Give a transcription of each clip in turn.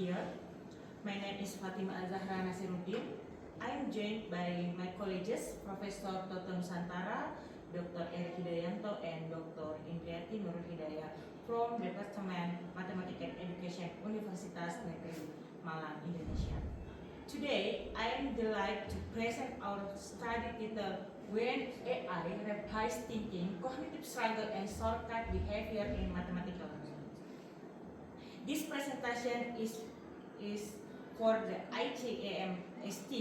here. My name is Fatima Azahra Nasiruddin. I am joined by my colleagues, Professor Toto Nusantara, Dr. Erick Hidayanto, and Dr. Indriati Nurul Hidayah from Departemen Matematika and Education Universitas Negeri Malang, Indonesia. Today, I am delighted to present our study title When AI Replaces Thinking, Cognitive Struggle and Shortcut Behavior in Mathematical Learning. This presentation is for the ICAMST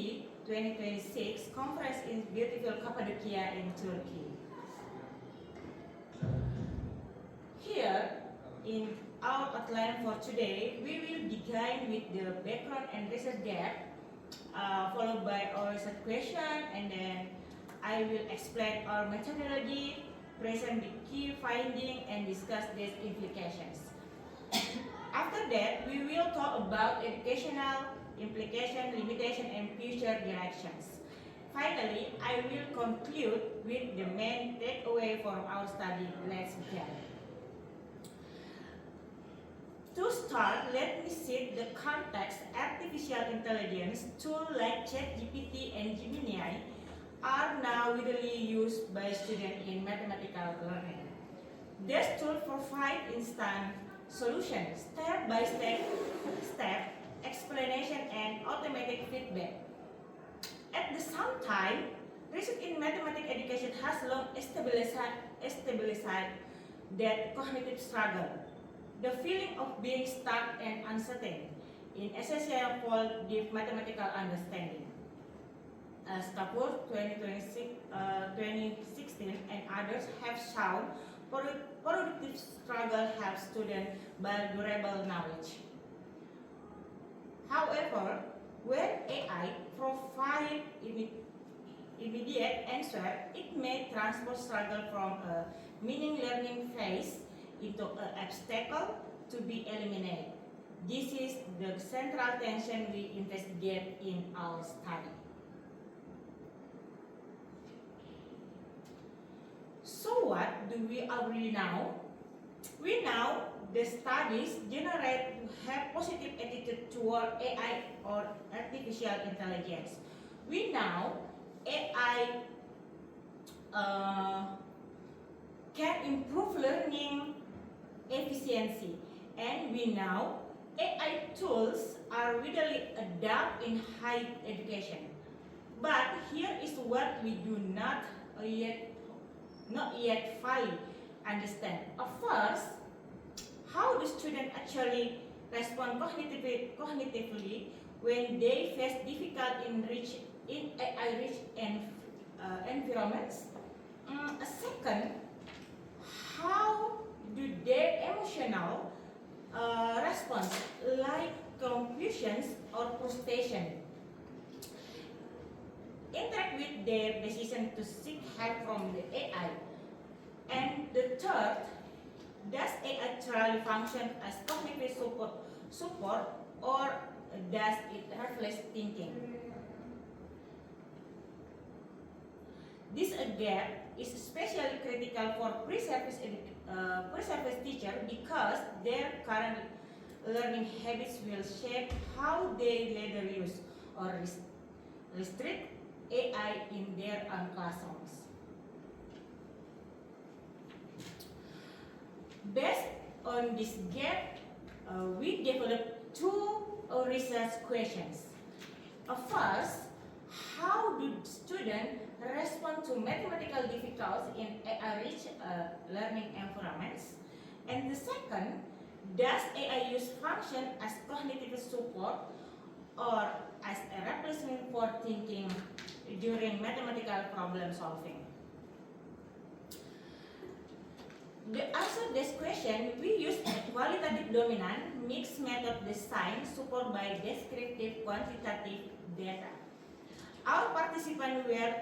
2026 conference in beautiful Cappadocia in Turkey. Here, in our outline for today, we will begin with the background and research gap, followed by our research question, and then I will explain our methodology, present the key findings, and discuss these implications. After that, we will talk about educational implication, limitation, and future directions. Finally, I will conclude with the main takeaway from our study. Let's begin. To start, let me set the context. Artificial intelligence tools like ChatGPT and Gemini are now widely used by students in mathematical learning. These tools provide instant solutions, step-by-step explanation, and automatic feedback. At the same time, research in mathematics education has long established that cognitive struggle, the feeling of being stuck and uncertain, is essential for deep mathematical understanding. As Kapoor 2016 and others have shown, productive struggle helps students build durable knowledge. However, when AI provides immediate answer, it may transform struggle from a meaning learning phase into an obstacle to be eliminated. This is the central tension we investigate in our study. So what do we already know? We know the studies generate have positive attitude toward AI or artificial intelligence. We know AI can improve learning efficiency, and we know AI tools are widely adopted in higher education. But here is what we do not yet fully understand. First, how the student actually respond cognitively when they face difficult in AI-rich environments. Second, how do their emotional response, like confusions or frustration, interact with their decision to seek help from the AI? And the third, does AI truly function as cognitive support or does it replace thinking? This gap is especially critical for pre-service teachers because their current learning habits will shape how they later use or restrict AI in their own classrooms. Based on this gap, we developed two research questions. First, how do students respond to mathematical difficulties in AI-rich learning environments? And the second, does AI use function as cognitive support or as a replacement for thinking during mathematical problem solving? To answer this question, we use a qualitative dominant mixed method design supported by descriptive quantitative data. Our participants were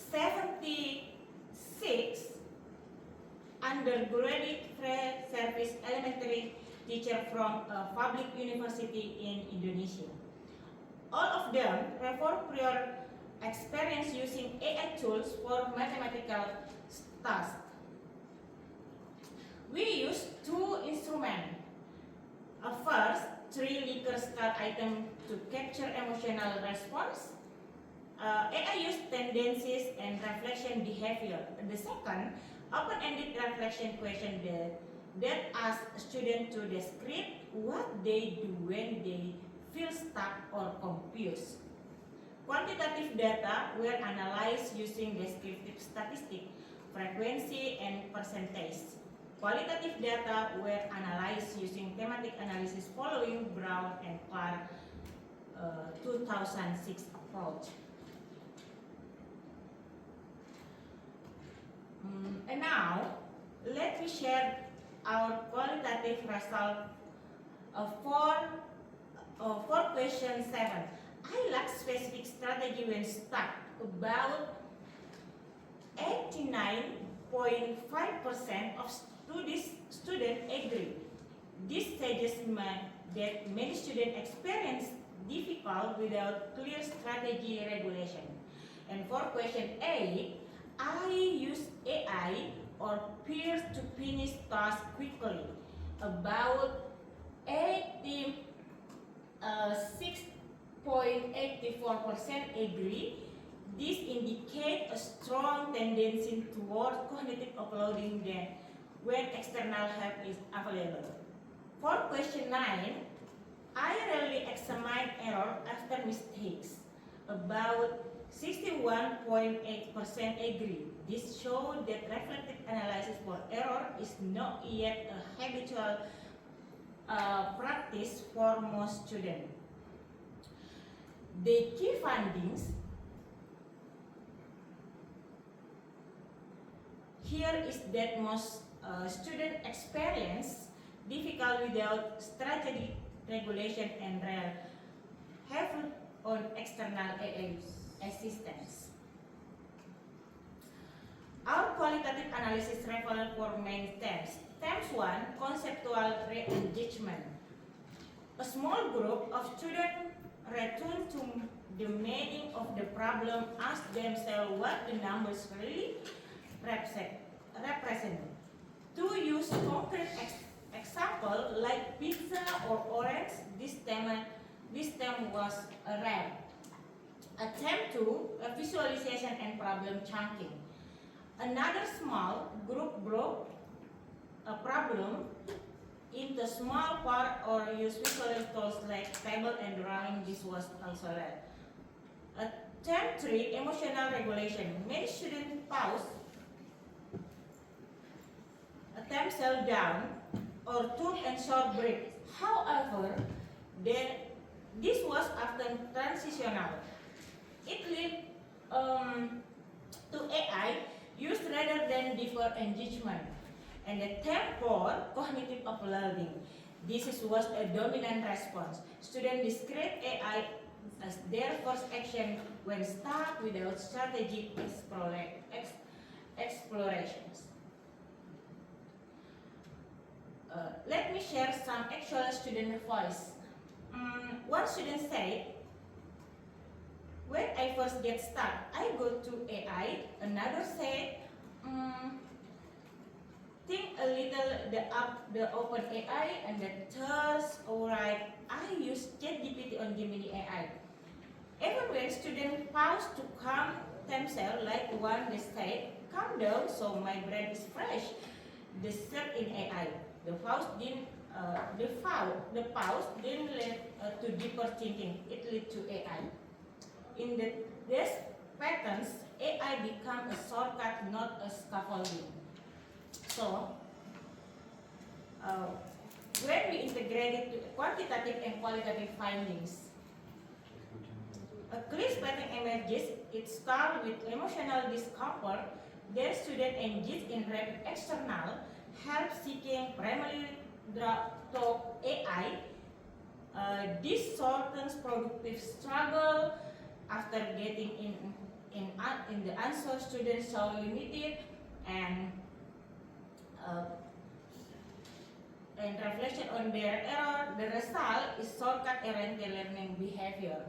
76 undergraduate free-service elementary teachers from a public university in Indonesia. All of them report prior experience using AI tools for mathematical tasks. We use two instruments, First, 3 Likert scale items to capture emotional response. AI use tendencies and reflection behavior. The second, open-ended reflection question that ask students to describe what they do when they feel stuck or confused. Quantitative data were analyzed using descriptive statistics, frequency, and percentage. Qualitative data were analyzed using thematic analysis following Brown and Clark 2006 approach. And now, let me share our qualitative result for question 7. I lack specific strategy when stuck. About 89.5% of students agree. This suggests that many students experience difficult without clear strategy regulation. And for question 8, I use AI or peers to finish tasks quickly. About 86.84% agree. This indicates a strong tendency toward cognitive offloading when external help is available. For question 9, I rarely examine error after mistakes. About 61.8% agree. This shows that reflective analysis for error is not yet a habitual practice for most students. The key findings here is that most students experience difficult without strategic regulation and rely heavily on external AI assistance. Our qualitative analysis revolves for main themes. Themes 1, conceptual re-engagement. A small group of students return to the meaning of the problem, ask themselves what the numbers really represent. To use concrete example like pizza or orange, this theme was rare. Attempt 2, visualization and problem chunking. Another small group broke a problem into small part or use visual tools like table and drawing. This was also rare. Attempt 3, emotional regulation. Many students pause, attempt slow down, or took a short break. However, this was often transitional. It led to AI used rather than deeper engagement. And the third 4, cognitive offloading. This was a dominant response. Students describe AI as their first action when stuck without strategic explorations. Let me share some actual student voice. One student said, when I first get stuck, I go to AI. Another said, think a little the open AI. And the third, alright, I use ChatGPT on Gemini AI. Even when students pause to calm themselves, like one they say, calm down so my brain is fresh. They search in AI. The pause didn't lead to deeper thinking. It led to AI. In these patterns, AI become a shortcut, not a scaffolding. So, when we integrated quantitative and qualitative findings, a clear pattern emerges. It starts with emotional discomfort. Their students engage in rapid external help seeking, primarily through AI. This shortens productive struggle. After getting in the answer, students are limited and reflection on their error. The result is shortcut errant learning behavior.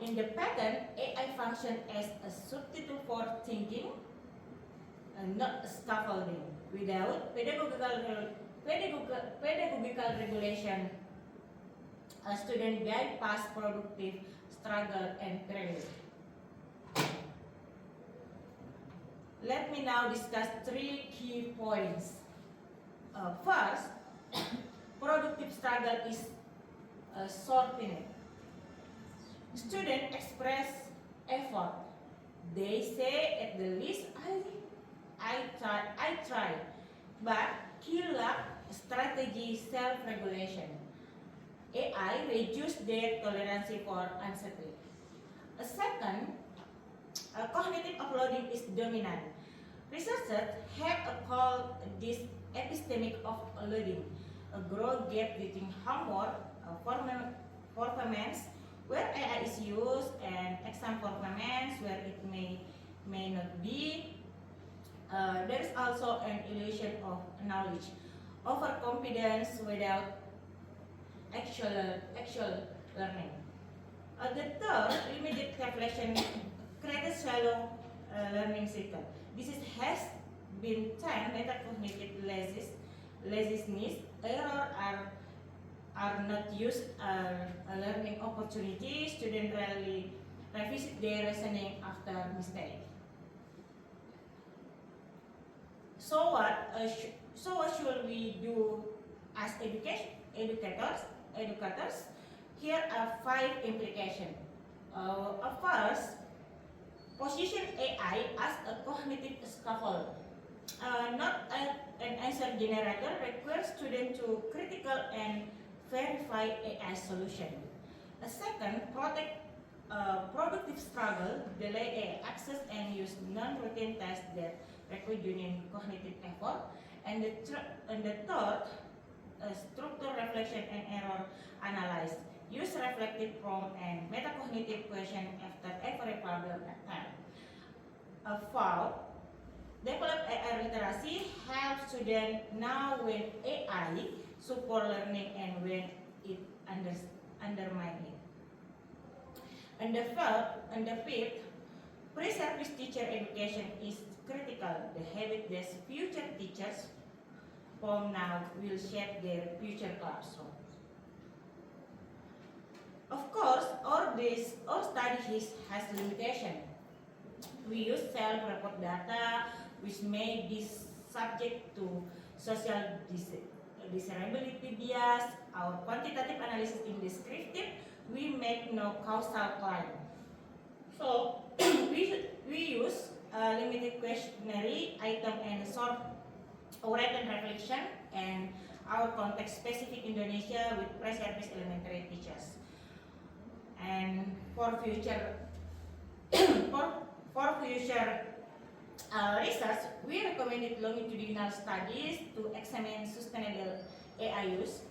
In the pattern, AI functions as a substitute for thinking and not scaffolding. Without pedagogical regulation, a student guide past productive struggle and failure. Let me now discuss 3 key points. First, productive struggle is shortened. Students express effort. They say at the least, I try, but key lack strategy self-regulation. AI reduce their tolerance for uncertainty. A second, cognitive offloading is dominant. Researchers have called this epistemic offloading, a growth gap between homework performance where AI is used and exam performance where it may not be. There is also an illusion of knowledge, overconfidence without actual learning. The third, immediate reflection creates shallow learning cycle. Has been termed metacognitive laziness. Errors are not used as a learning opportunity. Students rarely revisit their reasoning after mistake. So what should we do as educators? Here are 5 implications. First, position AI as a cognitive scaffold, not an answer generator. Requires students to critical and verify AI solution. Second, protect productive struggle, delay AI access, and use non-routine tasks that require genuine cognitive effort. And the third, structure, reflection, and error analyze. Use reflective prompt and metacognitive question after every problem attempt. Fourth, develop AI literacy, help students know when AI support learning and when it undermines it. And the fifth, pre-service teacher education is critical. The habit that future teachers from now will shape their future classroom. Of course, all study has limitation. We use self-report data, which may be subject to social desirability bias. Our quantitative analysis is descriptive. We make no causal claim. So we use limited questionnaire item and short written reflection and our context specific Indonesia with pre-service elementary teachers. And for future research, we recommended longitudinal studies to examine sustainable AI use,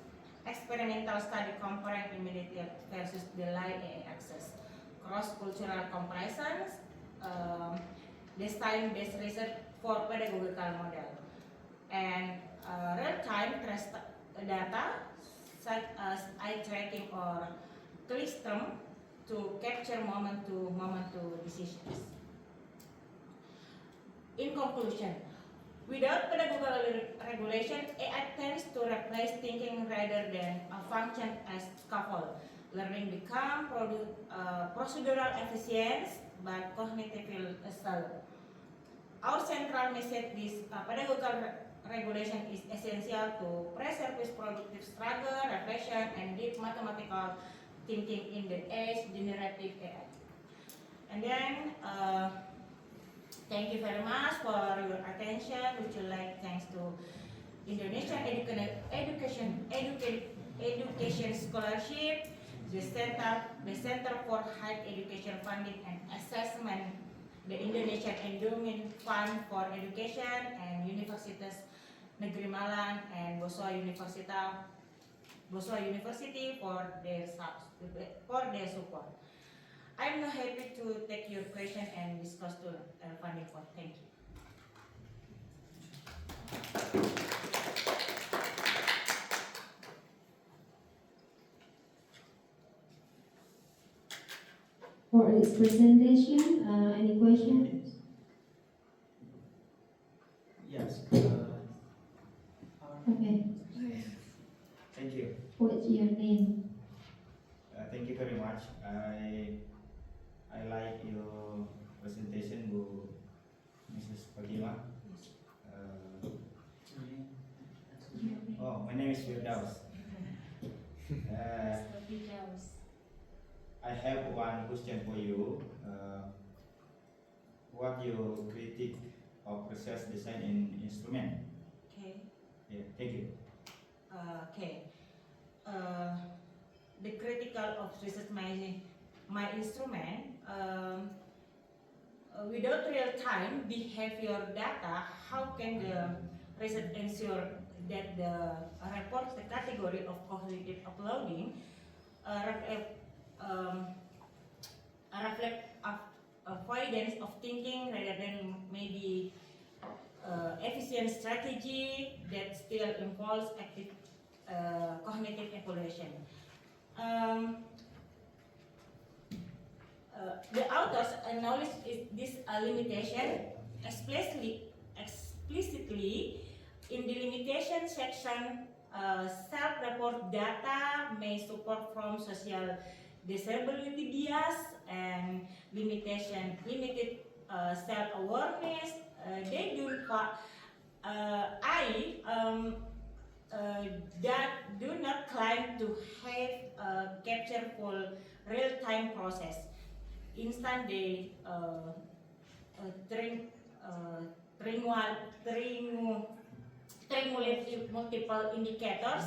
experimental study comparing immediate versus delayed AI access, cross-cultural comparisons, design-based research for pedagogical model, and real-time data such as eye tracking or clickstream to capture moment-to-moment decisions. In conclusion, without pedagogical regulation, AI tends to replace thinking rather than function as scaffold. Learning becomes procedural efficient but cognitively shallow. Our central message is pedagogical regulation is essential to pre-service productive struggle, reflection, and deep mathematical thinking in the age generative AI. And then, thank you very much for your attention. Would you like thanks to Indonesian Education Scholarship, the Center for Higher Education Funding and Assessment, the Indonesian Endowment Fund for Education, and Universitas Negeri Malang and Boswa University for their support. I'm now happy to take your question and discuss the funding fund. Thank you. For this presentation, any questions? Yes. Okay. much. I like your presentation, Bu Mrs. Fatima. My name is Firdaus. I have one question for you. What your critique of research design in instrument? Okay. Yeah, thank you. Okay. The critical of research my instrument, without real time behavior data, how can the research ensure that the report the category of cognitive uploading reflect avoidance of thinking rather than maybe efficient strategy that still involves active cognitive evaluation. The authors acknowledge this limitation explicitly in the limitation section. Self-report data may suffer from social disability bias and limited self-awareness. They do that do not claim to have capture full real-time process. Instead, they triangulate multiple indicators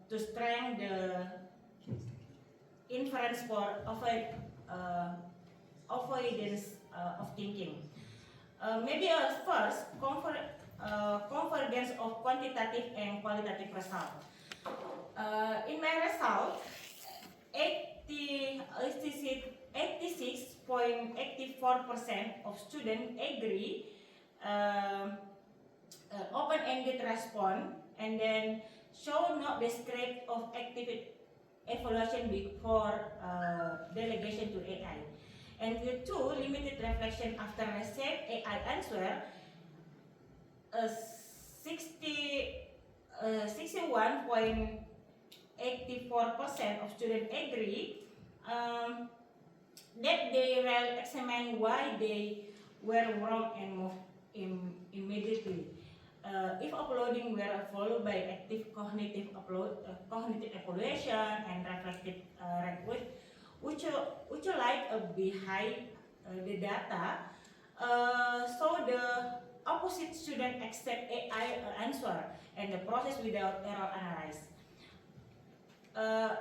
to strengthen the inference for avoidance of thinking. Maybe first, convergence of quantitative and qualitative results. In my result, 86.84% of students agree, open-ended response, and then show no description of active evaluation before delegation to AI. And the two, limited reflection after receive AI answer, 61.84% of students agree that they will examine why they were wrong and move immediately. If uploading were followed by active cognitive evaluation and reflective request, would you like behind the data? So the opposite student accept AI answer and the process without error analysis.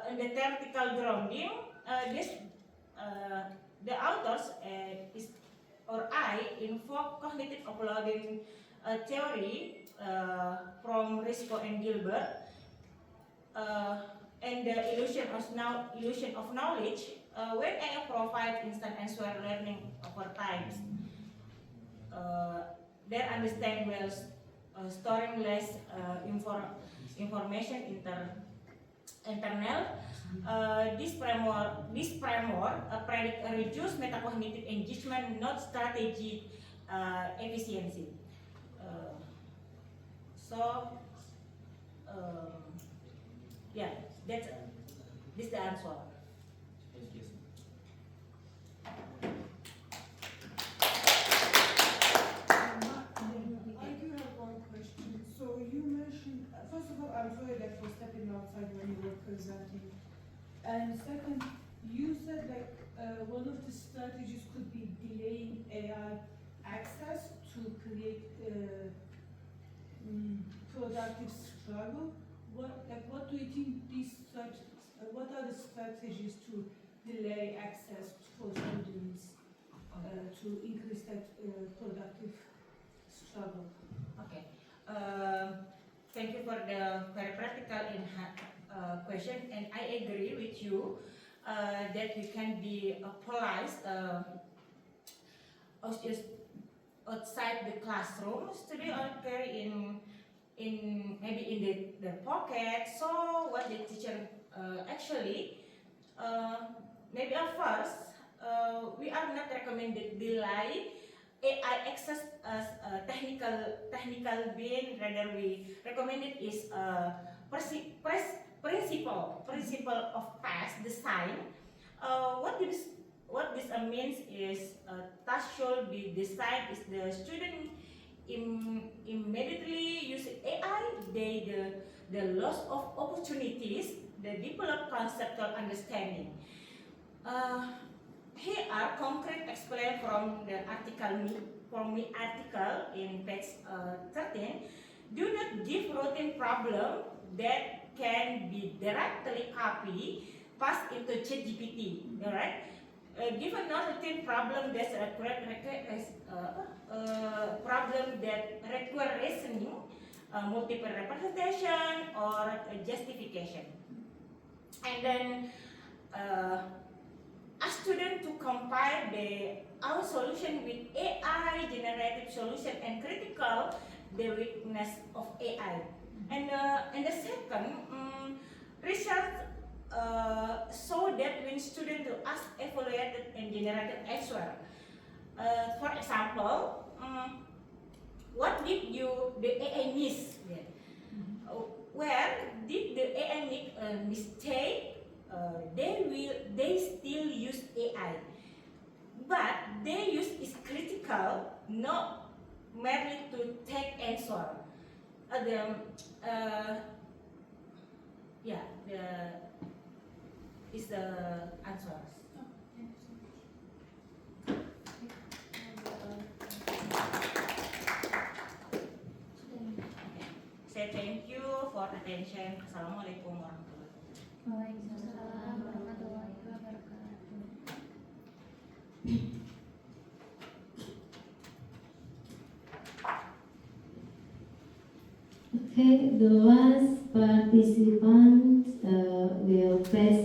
In the theoretical grounding, the authors I invoke cognitive uploading theory from Risco and Gilbert, and the illusion of knowledge. When AI provides instant answer learning over time, they understand well, storing less information internal. This framework predict a reduced metacognitive engagement, not strategy efficiency. Yeah, this the answer. I do have one question. So you mentioned, first of all, I'm sorry for stepping outside when you were presenting. And second, you said one of the strategies could be delaying AI access to create productive struggle. What do you think what are the strategies to delay access for students to increase that productive struggle? Okay. Thank you for the very practical question, and I agree with you that we can be applied outside the classroom. Study occur in maybe in the pocket. So what the teacher actually maybe at first we are not recommended delay AI access as a technical being. Rather, we recommend it is principle of task design. What this means is task should be designed is the student immediately use AI, the loss of opportunities, the develop conceptual understanding. Here are concrete explain from the article in page 13. Do not give routine problem that can be directly copied, passed into ChatGPT. All right. Given non-routine problem that's problem that require reasoning, multiple representation, or justification, and then ask student to compile our solution with AI generative solution and critical the weakness of AI. And the second, research so that when students to ask evaluated and generated answer. For example, what did the AI miss? Where did the AI make a mistake? They still use AI, but they use is critical, not merely to take answer. Is the answers. Say thank you for attention. Assalamualaikum warahmatullahi wabarakatuh. Waalaikumsalam warahmatullahi wabarakatuh. Okay, the last participant will press